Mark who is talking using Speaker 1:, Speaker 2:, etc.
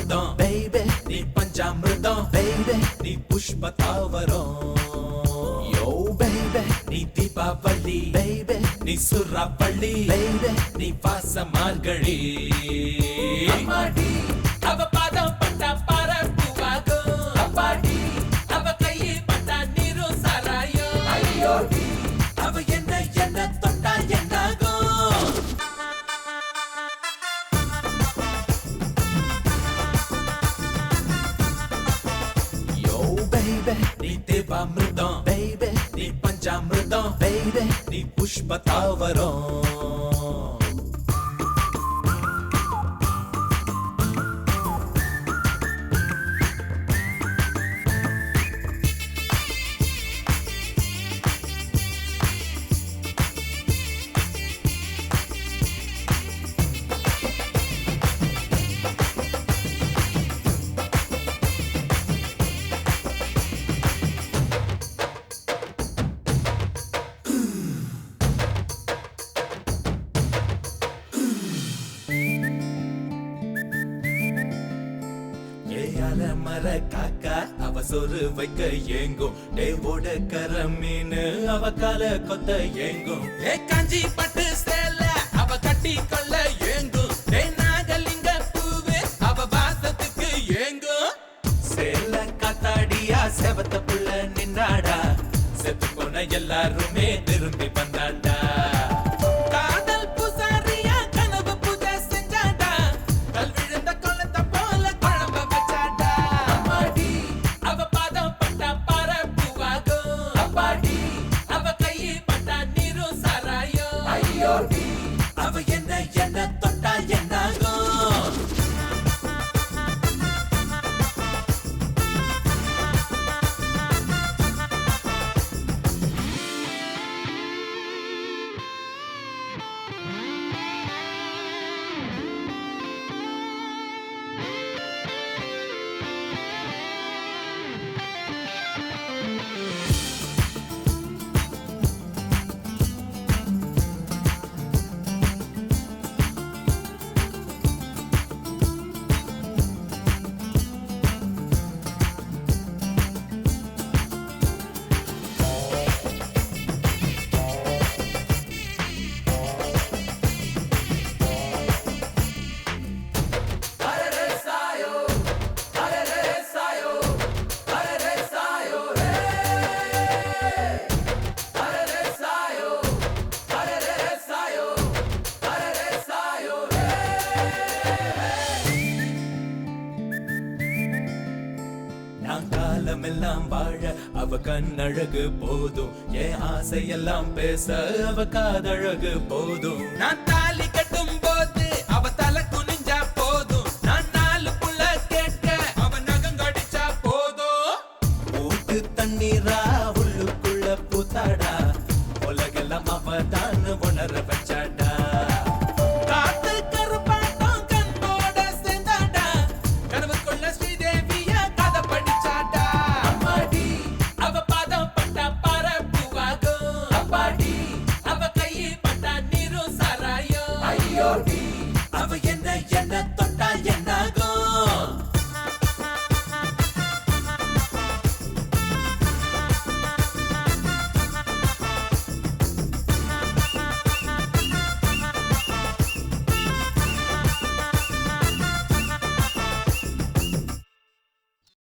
Speaker 1: பஞ்சாமிர்தம் baby நீ பஞ்சாமிர்தம் baby நீ புஷ்பதாவரம் yo baby நீ தீபாவளி baby நீ சுறாவளி baby நீ வாசமார்கழி அம்மாடி அவ பாதம் பட்டா பரப்புவாகும் அப்பாடி அவ கையை பட்டா நீரும் சாராயம் ஐயோடி அவ என்ன தொட்டா என்னாகும் நீ தேவாமிர்தம் baby நீ பஞ்சாமிர்தம் baby நீ புஷ்பதாவரம் மர காக்கா அவ சொரு வைக்க ஏங்கும் டேவோட கர மீன் அவ கால கொத்த ஏங்கும் ஏ காஞ்சி பட்டு சேல அவ கட்டி கொள்ள ஏங்கும் ஏ நாகலிங்க பூவே அவ வாசத்துக்கு ஏங்கும் சேல காத்தாடியா செவத்த புள்ள நின்னாடா செத்து போன எல்லாருமே திரும்பி வந்தாண்டா அவ என்ன தொட்டா என்னாகும் காலமெல்லாம் வாழ அவ கண்ணழகு போதும் என் ஆசையெல்லாம் பேச அவ காதழகு போதும் நான் தாலி கட்டும் போது அவ தலை குனிஞ்சா போதும் நான் நாலு புள்ள கேட்க அவ நகம் கடிச்சா போதும் ஊட்டு தண்ணீரா